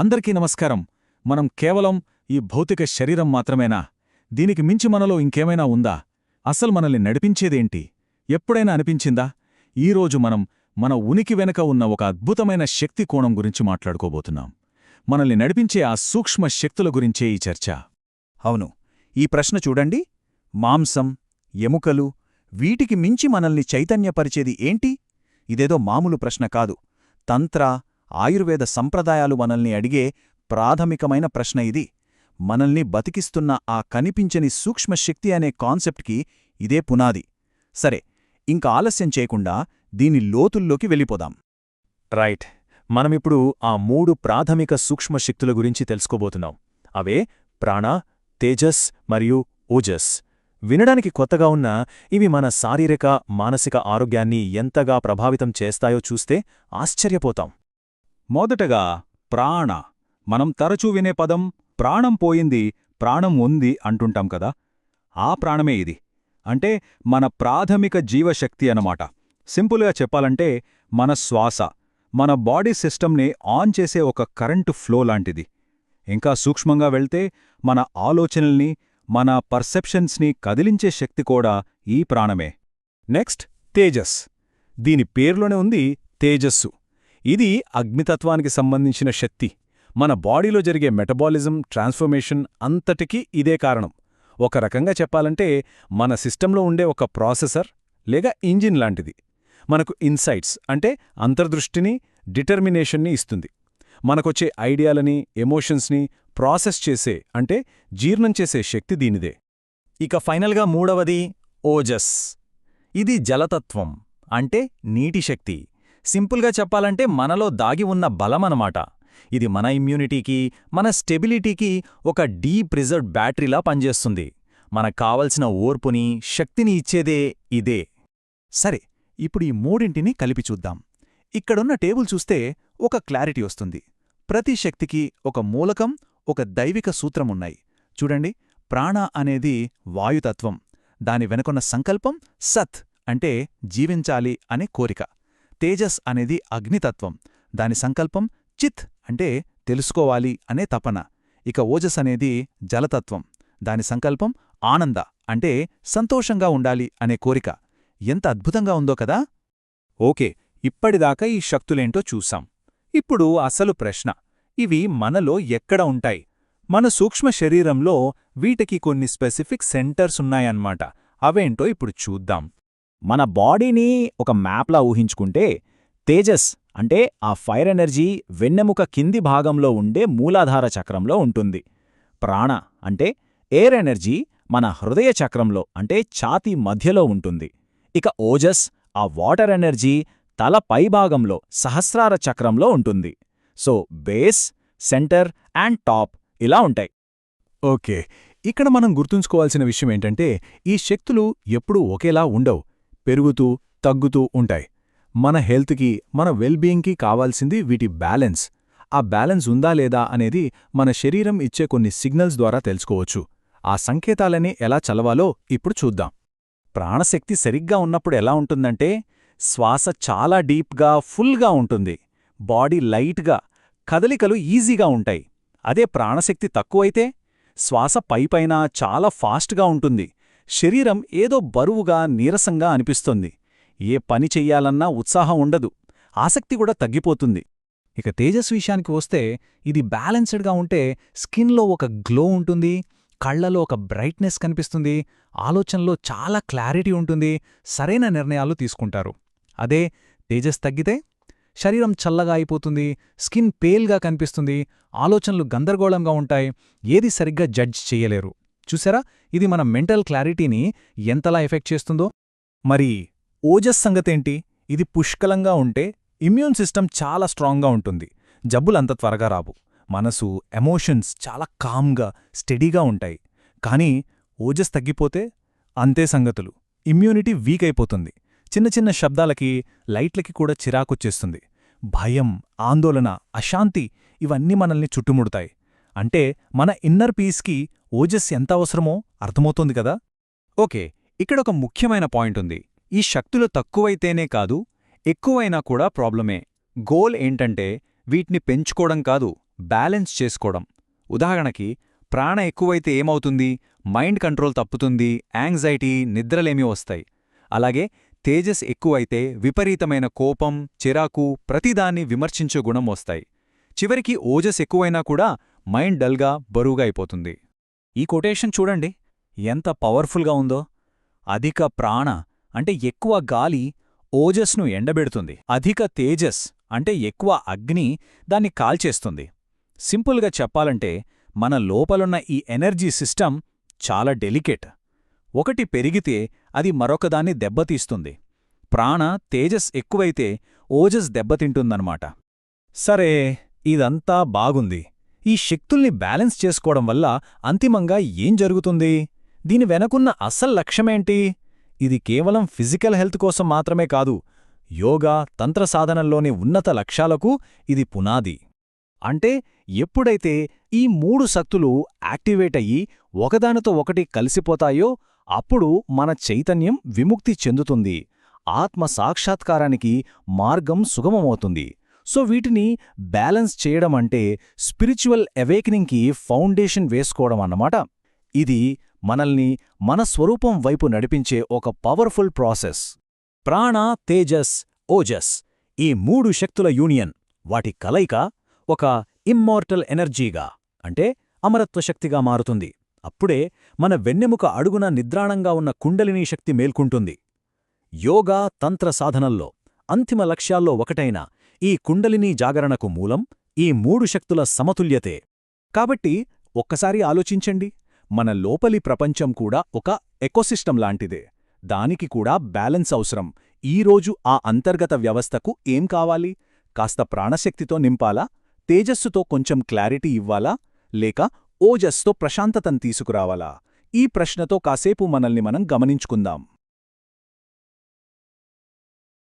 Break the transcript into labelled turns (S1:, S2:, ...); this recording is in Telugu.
S1: అందరికీ నమస్కారం. మనం కేవలం ఈ భౌతిక శరీరం మాత్రమేనా? దీనికి మించి మనలో ఇంకేమైనా ఉందా? అసలు మనల్ని నడిపించేదేంటి? ఎప్పుడైనా అనిపించిందా? ఈరోజు మనం మన ఉనికి వెనుక ఉన్న ఒక అద్భుతమైన శక్తి కోణం గురించి మాట్లాడుకోబోతున్నాం. మనల్ని నడిపించే ఆ సూక్ష్మ శక్తుల గురించే ఈ చర్చ.
S2: అవును, ఈ ప్రశ్న చూడండి. మాంసం, ఎముకలు, వీటికి మించి మనల్ని చైతన్యపరిచేది ఏంటి? ఇదేదో మామూలు ప్రశ్న కాదు. తంత్ర, ఆయుర్వేద సంప్రదాయాలు మనల్ని అడిగే ప్రాథమికమైన ప్రశ్న ఇది. మనల్ని బతికిస్తున్న ఆ కనిపించని సూక్ష్మశక్తి అనే కాన్సెప్ట్కి ఇదే పునాది. సరే, ఇంక ఆలస్యం చేయకుండా దీని లోతుల్లోకి వెళ్ళిపోదాం.
S3: రైట్. మనమిప్పుడు ఆ 3 ప్రాథమిక సూక్ష్మశక్తుల గురించి తెలుసుకోబోతున్నాం. అవే ప్రాణ, తేజస్ మరియు ఓజస్. వినడానికి కొత్తగా ఉన్నా ఇవి మన శారీరక, మానసిక ఆరోగ్యాన్ని ఎంతగా ప్రభావితం చేస్తాయో చూస్తే ఆశ్చర్యపోతాం.
S1: మొదటగా ప్రాణ. మనం తరచూ వినే పదం ప్రాణం పోయింది, ప్రాణం ఉంది అంటుంటాం కదా. ఆ ప్రాణమే ఇది. అంటే మన ప్రాథమిక జీవశక్తి అన్నమాట. సింపుల్గా చెప్పాలంటే మన శ్వాస, మన బాడీ సిస్టమ్ని ఆన్ చేసే ఒక కరెంటు ఫ్లో లాంటిది. ఇంకా సూక్ష్మంగా వెళ్తే మన ఆలోచనల్ని, మన పర్సెప్షన్స్ని కదిలించే శక్తి కూడా ఈ ప్రాణమే. నెక్స్ట్ తేజస్. దీని పేర్లోనే ఉంది తేజస్సు. ఇది అగ్నితత్వానికి సంబంధించిన శక్తి. మన బాడీలో జరిగే మెటబాలిజం, ట్రాన్స్ఫర్మేషన్ అంతటికీ ఇదే కారణం. ఒక రకంగా చెప్పాలంటే మన సిస్టంలో ఉండే ఒక ప్రాసెసర్ లేక ఇంజిన్ లాంటిది. మనకు ఇన్సైట్స్ అంటే అంతర్దృష్టిని, డిటర్మినేషన్ని ఇస్తుంది. మనకొచ్చే ఐడియాలని, ఎమోషన్స్ని ప్రాసెస్ చేసే అంటే జీర్ణం చేసే శక్తి దీనిదే.
S2: ఇక ఫైనల్గా మూడవది ఓజస్. ఇది జలతత్వం అంటే నీటి శక్తి. సింపుల్గా చెప్పాలంటే మనలో దాగి ఉన్న బలమనమాట. ఇది మన ఇమ్యూనిటీకి, మన స్టెబిలిటీకి ఒక డీప్ రిజర్వ్ బ్యాటరీలా పనిచేస్తుంది. మనకు కావలసిన ఓర్పుని, శక్తిని ఇచ్చేదే ఇదే. సరే, ఇప్పుడు ఈ మూడింటిని కలిపి చూద్దాం. ఇక్కడున్న టేబుల్ చూస్తే ఒక క్లారిటీ వస్తుంది. ప్రతి శక్తికి ఒక మూలకం, ఒక దైవిక సూత్రమున్నాయి. చూడండి, ప్రాణ అనేది వాయుతత్వం. దాని వెనుకొన్న సంకల్పం సత్ అంటే జీవించాలి అనే కోరిక. తేజస్ అనేది అగ్నితత్వం. దాని సంకల్పం చిత్ అంటే తెలుసుకోవాలి అనే తపన. ఇక ఓజస్ అనేది జలతత్వం. దాని సంకల్పం ఆనంద అంటే సంతోషంగా ఉండాలి అనే కోరిక. ఎంత అద్భుతంగా ఉందో కదా.
S3: ఓకే, ఇప్పటిదాకా ఈ శక్తులేంటో చూసాం. ఇప్పుడు అసలు ప్రశ్న, ఇవి మనలో ఎక్కడ ఉంటాయి? మన సూక్ష్మ శరీరంలో వీటికి కొన్ని స్పెసిఫిక్ సెంటర్స్ ఉన్నాయన్నమాట. అవేంటో ఇప్పుడు చూద్దాం.
S2: మన బాడీని ఒక మ్యాప్లా ఊహించుకుంటే, తేజస్ అంటే ఆ ఫైర్ ఎనర్జీ వెన్నెముక కింది భాగంలో ఉండే మూలాధార చక్రంలో ఉంటుంది. ప్రాణ అంటే ఎయిర్ ఎనర్జీ మన హృదయ చక్రంలో అంటే ఛాతీ మధ్యలో ఉంటుంది. ఇక ఓజస్ ఆ వాటర్ ఎనర్జీ తల పైభాగంలో సహస్రార చక్రంలో ఉంటుంది. So base, centre and top ఇలా ఉంటాయి.
S1: ఓకే, ఇక్కడ మనం గుర్తుంచుకోవాల్సిన విషయమేంటంటే ఈ శక్తులు ఎప్పుడూ ఒకేలా ఉండవు. పెరుగుతూ, తగ్గుతూ ఉంటాయి. మన హెల్త్కి, మన వెల్బీయింగ్కి కావాల్సింది వీటి బ్యాలెన్స్. ఆ బ్యాలెన్స్ ఉందా లేదా అనేది మన శరీరం ఇచ్చే కొన్ని సిగ్నల్స్ ద్వారా తెలుసుకోవచ్చు. ఆ సంకేతాలని ఎలా చలవాలో ఇప్పుడు చూద్దాం.
S2: ప్రాణశక్తి సరిగ్గా ఉన్నప్పుడు ఎలా ఉంటుందంటే, శ్వాస చాలా డీప్గా, ఫుల్గా ఉంటుంది. బాడీ లైట్గా, కదలికలు ఈజీగా ఉంటాయి. అదే ప్రాణశక్తి తక్కువైతే శ్వాస పైపైన చాలా ఫాస్ట్గా ఉంటుంది. శరీరం ఏదో బరువుగా, నీరసంగా అనిపిస్తుంది. ఏ పని చెయ్యాలన్నా ఉత్సాహం ఉండదు. ఆసక్తి కూడా తగ్గిపోతుంది.
S4: ఇక తేజస్ విషయానికి వస్తే ఇది బ్యాలెన్స్డ్గా ఉంటే స్కిన్లో ఒక గ్లో ఉంటుంది, కళ్లలో ఒక బ్రైట్నెస్ కనిపిస్తుంది, ఆలోచనలో చాలా క్లారిటీ ఉంటుంది, సరైన నిర్ణయాలు తీసుకుంటారు. అదే తేజస్ తగ్గితే శరీరం చల్లగా అయిపోతుంది, స్కిన్ పేల్గా కనిపిస్తుంది, ఆలోచనలు గందరగోళంగా ఉంటాయి, ఏది సరిగ్గా జడ్జ్ చెయ్యలేరు. చూసారా, ఇది మన మెంటల్ క్లారిటీని ఎంతలా ఎఫెక్ట్ చేస్తుందో.
S3: మరి ఓజస్ సంగతేంటి? ఇది పుష్కలంగా ఉంటే ఇమ్యూన్ సిస్టమ్ చాలా స్ట్రాంగ్గా ఉంటుంది. జబ్బులంత త్వరగా రావు. మనసు, ఎమోషన్స్ చాలా కామ్గా, స్టెడీగా ఉంటాయి. కానీ ఓజస్ తగ్గిపోతే అంతే సంగతులు. ఇమ్యూనిటీ వీక్ అయిపోతుంది. చిన్న చిన్న శబ్దాలకి, లైట్లకి కూడా చిరాకొచ్చేస్తుంది. భయం, ఆందోళన, అశాంతి ఇవన్నీ మనల్ని చుట్టుముడతాయి. అంటే మన ఇన్నర్ పీస్కి ఓజస్ ఎంత అవసరమో అర్థమవుతోంది కదా.
S1: ఓకే, ఇక్కడొక ముఖ్యమైన పాయింట్ ఉంది. ఈ శక్తులు తక్కువైతేనే కాదు, ఎక్కువైనా కూడా ప్రాబ్లమే. గోల్ ఏంటంటే వీటిని పెంచుకోవడం కాదు,
S4: బ్యాలెన్స్ చేసుకోవడం. ఉదాహరణకి ప్రాణ ఎక్కువైతే ఏమవుతుంది? మైండ్ కంట్రోల్ తప్పుతుంది, యాంగ్జైటీ, నిద్రలేమి వస్తాయి. అలాగే తేజస్ ఎక్కువైతే విపరీతమైన కోపం, చిరాకు, ప్రతిదాన్ని విమర్శించే గుణం వస్తాయి. చివరికి ఓజస్ ఎక్కువైనా కూడా మైండ్ డల్గా, బరువుగా అయిపోతుంది. ఈ కొటేషన్ చూడండి ఎంత పవర్ఫుల్గా ఉందో. అధిక ప్రాణ అంటే ఎక్కువ గాలి ఓజస్ను ఎండబెడుతుంది. అధిక తేజస్ అంటే ఎక్కువ అగ్ని దాన్ని కాల్చేస్తుంది. సింపుల్గా చెప్పాలంటే మన లోపలున్న ఈ ఎనర్జీ సిస్టమ్ చాలా డెలికేట్. ఒకటి పెరిగితే అది మరొకదాన్ని దెబ్బతీస్తుంది. ప్రాణ, తేజస్ ఎక్కువైతే ఓజస్ దెబ్బతింటుందన్నమాట.
S3: సరే, ఇదంతా బాగుంది. ఈ శక్తుల్ని బ్యాలెన్స్ చేసుకోవడం వల్ల అంతిమంగా ఏం జరుగుతుంది? దీని వెనకున్న అసలు లక్ష్యమేంటి? ఇది కేవలం ఫిజికల్ హెల్త్ కోసం మాత్రమే కాదు, యోగా, తంత్ర సాధనల్లోని ఉన్నత లక్ష్యాలకు ఇది పునాది.
S4: అంటే ఎప్పుడైతే ఈ 3 శక్తులు యాక్టివేట్ అయ్యి ఒకదానితో ఒకటి కలిసిపోతాయో అప్పుడు మన చైతన్యం విముక్తి చెందుతుంది. ఆత్మ సాక్షాత్కారానికి మార్గం సుగమమవుతుంది. సో వీటిని బ్యాలెన్స్ చేయడం అంటే స్పిరిచువల్ అవేకనింగ్కి ఫౌండేషన్ వేసుకోవడం అన్నమాట. ఇది మనల్ని మన స్వరూపం వైపు నడిపించే ఒక పవర్ఫుల్ ప్రాసెస్.
S2: ప్రాణ, తేజస్, ఓజస్ ఈ 3 శక్తుల యూనియన్, వాటి కలయిక ఒక ఇమ్మార్టల్ ఎనర్జీగా అంటే అమరత్వ శక్తిగా మారుతుంది. అప్పుడే మన వెన్నెముక అడుగున నిద్రాణంగా ఉన్న కుండలినీ శక్తి మేల్కుంటుంది. యోగా, తంత్ర సాధనల్లో అంతిమ లక్ష్యాల్లో ఒకటైన ఈ కుండలినీ జాగరణకు మూలం ఈ 3 శక్తుల సమతుల్యతే.
S3: కాబట్టి ఒక్కసారి ఆలోచించండి, మన లోపలి ప్రపంచం కూడా ఒక ఎకోసిస్టమ్ లాంటిదే. దానికి కూడా బ్యాలెన్స్ అవసరం. ఈరోజు ఆ అంతర్గత వ్యవస్థకు ఏం కావాలి? కాస్త ప్రాణశక్తితో నింపాలా? తేజస్సుతో కొంచెం క్లారిటీ ఇవ్వాలా? లేక ఓజస్తో ప్రశాంతతను తీసుకురావాలా? ఈ ప్రశ్నతో కాసేపు మనల్ని మనం గమనించుకుందాం.